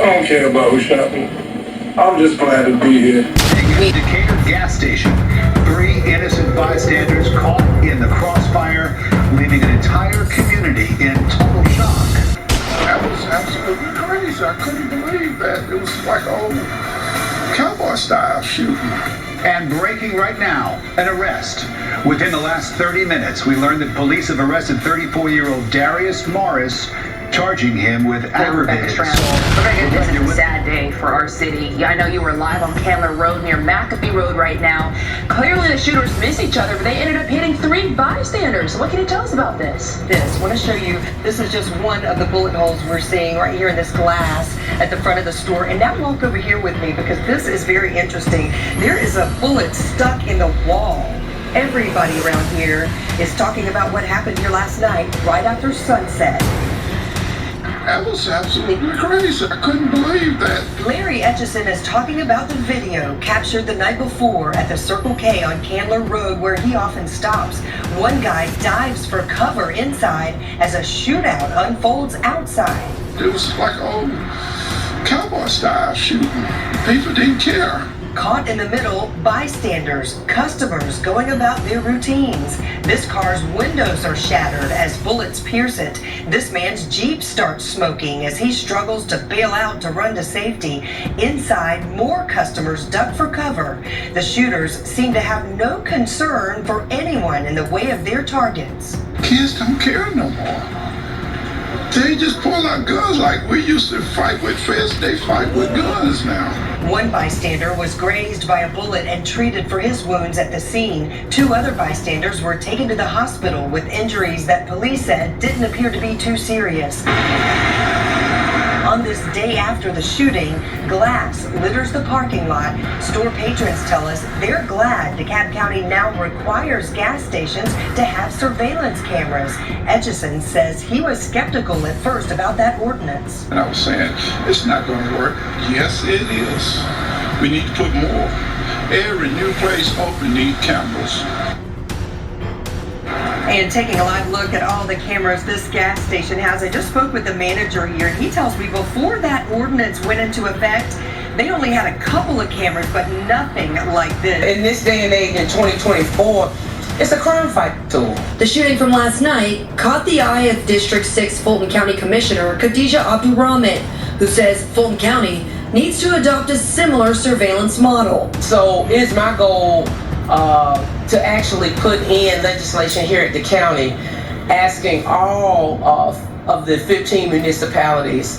don't care about who shot me. I'm just glad to be here. Decatur gas station. 3 innocent bystanders caught in the crossfire, leaving an entire community in total shock. That was absolutely crazy. I couldn't believe that. It was like old cowboy style shooting. And breaking right now, an arrest. Within the last 30 minutes, we learned that police have arrested 34-year-old Darius Morris, charging him with aggravated assault. This is a sad day for our city. Yeah, I know you were live on Candler Road near McAfee Road right now. Clearly the shooters missed each other, but they ended up hitting 3 bystanders. What can you tell us about this? I want to show you, this is just one of the bullet holes we're seeing right here in this glass at the front of the store. And now walk over here with me because this is very interesting. There is a bullet stuck in the wall. Everybody around here is talking about what happened here last night, right after sunset. That was absolutely crazy. I couldn't believe that. Larry Etchison is talking about the video captured the night before at the Circle K on Candler Road where he often stops. One guy dives for cover inside as a shootout unfolds outside. It was like old cowboy style shooting. People didn't care. Caught in the middle, bystanders, customers going about their routines. This car's windows are shattered as bullets pierce it. This man's Jeep starts smoking as he struggles to bail out to run to safety. Inside, more customers duck for cover. The shooters seem to have no concern for anyone in the way of their targets. Kids don't care no more. They just pull out guns like we used to fight with fists. They fight with guns now. One bystander was grazed by a bullet and treated for his wounds at the scene. 2 other bystanders were taken to the hospital with injuries that police said didn't appear to be too serious. On this day after the shooting, glass litters the parking lot. Store patrons tell us they're glad DeKalb County now requires gas stations to have surveillance cameras. Etchison says he was skeptical at first about that ordinance. And I was saying, it's not going to work. Yes, it is. We need to put more. Every new place open needs cameras. And taking a live look at all the cameras this gas station has, I just spoke with the manager here, and he tells me before that ordinance went into effect, they only had a couple of cameras, but nothing like this. In this day and age, in 2024, it's a crime fight tool. The shooting from last night caught the eye of District 6 Fulton County Commissioner Khadija Abdurrahman, who says Fulton County needs to adopt a similar surveillance model. So it's my goal to actually put in legislation here at the county asking all of the 15 municipalities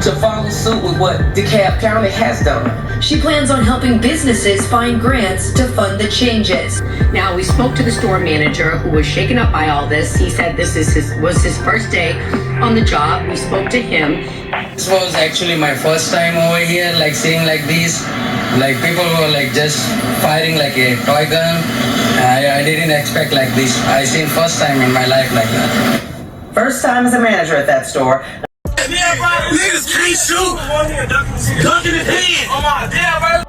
to follow suit with what DeKalb County has done. She plans on helping businesses find grants to fund the changes. Now, we spoke to the store manager who was shaken up by all this. He said this was his first day on the job. We spoke to him. This was actually my first time over here, like seeing like these, like people were like just firing like a toy gun. I didn't expect like this. I seen first time in my life like that. First time as a manager at that store. Niggas can't shoot. Dunking his head. Oh my damn, bro.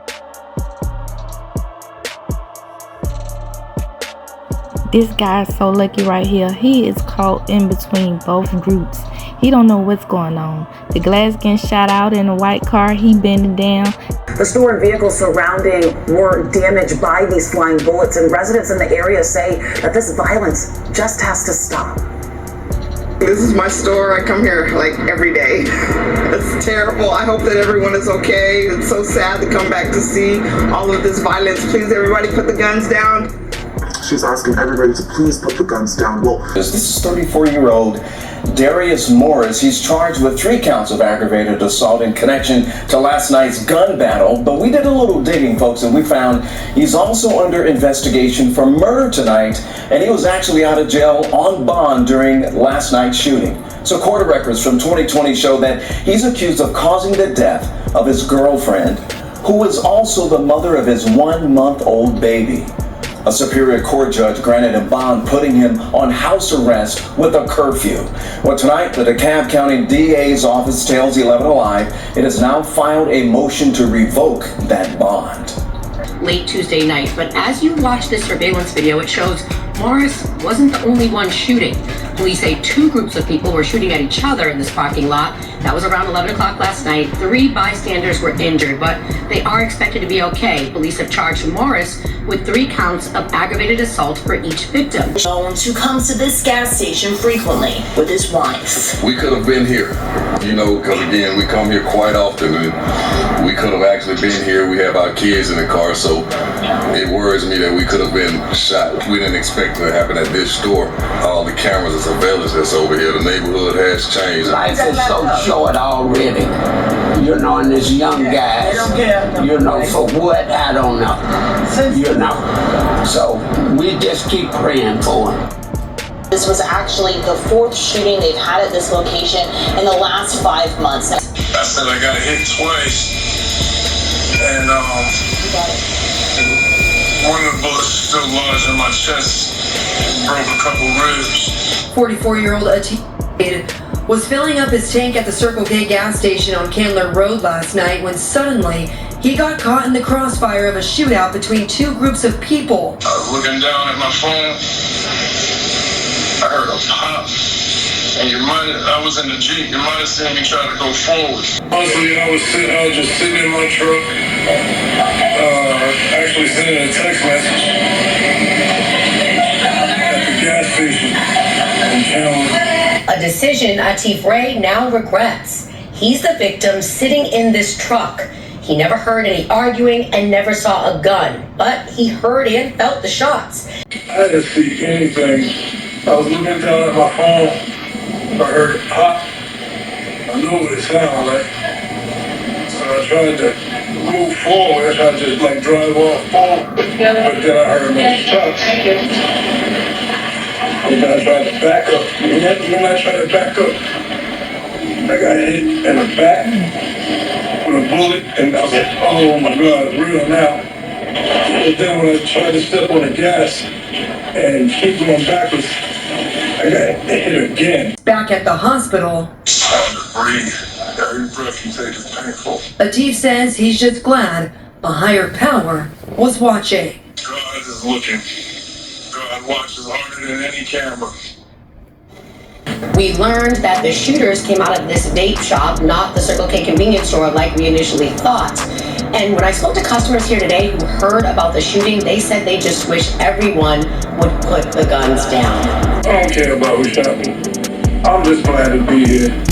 This guy's so lucky right here. He is caught in between both groups. He don't know what's going on. The glass getting shot out in a white car. He bending down. The store and vehicles surrounding were damaged by these flying bullets, and residents in the area say that this violence just has to stop. This is my store. I come here like every day. It's terrible. I hope that everyone is okay. It's so sad to come back to see all of this violence. Please, everybody, put the guns down. She's asking everybody to please put the guns down. Well, this is 34-year-old Darius Morris. He's charged with 3 counts of aggravated assault in connection to last night's gun battle. But we did a little digging, folks, and we found he's also under investigation for murder tonight, and he was actually out of jail on bond during last night's shooting. So court records from 2020 show that he's accused of causing the death of his girlfriend, who is also the mother of his 1-month-old baby. A Superior Court judge granted a bond, putting him on house arrest with a curfew. Well, tonight, the DeKalb County DA's office tells 11 Alive it has now filed a motion to revoke that bond. Late Tuesday night, but as you watch this surveillance video, it shows Morris wasn't the only one shooting. Police say 2 groups of people were shooting at each other in this parking lot. That was around 11 o'clock last night. 3 bystanders were injured, but they are expected to be okay. Police have charged Morris with 3 counts of aggravated assault for each victim. Jones, who comes to this gas station frequently with his wife. We could have been here, you know, because again, we come here quite often, and we could have actually been here. We have our kids in the car, so it worries me that we could have been shot. We didn't expect it to happen at this store. All the cameras and surveillance that's over here, the neighborhood has changed. Life is so short already, you know, and this young guys, you know, for what, I don't know, you know. So we just keep praying for him. This was actually the 4th shooting they've had at this location in the last 5 months. I said I got hit twice, and one of the bullets still lodged in my chest, broke a couple ribs. 44-year-old ATL was filling up his tank at the Circle K gas station on Candler Road last night when suddenly he got caught in the crossfire of a shootout between 2 groups of people. I was looking down at my phone. I heard a pop. And I was in the Jeep. You might have seen me try to go forward. Honestly, I was just sitting in my truck, actually sending a text message at the gas station in Chandler. A decision Atif Ray now regrets. He's the victim sitting in this truck. He never heard any arguing and never saw a gun, but he heard and felt the shots. I didn't see anything. I was looking down at my phone. I heard it pop. I knew what it sounded like. So I tried to move forward. I tried to just like drive off forward. But then I heard those shots. And then I tried to back up. When I tried to back up, I got hit in the back with a bullet. And I was like, oh my God, it's real now. But then when I tried to step on the gas and keep going backwards, I got hit again. Back at the hospital, It's hard to breathe. Every breath you take is painful. Atif says he's just glad a higher power was watching. God is looking. God watches harder than any camera. We learned that the shooters came out of this vape shop, not the Circle K convenience store like we initially thought. And when I spoke to customers here today who heard about the shooting, they said they just wish everyone would put the guns down. I don't care about who shot me. I'm just glad to be here.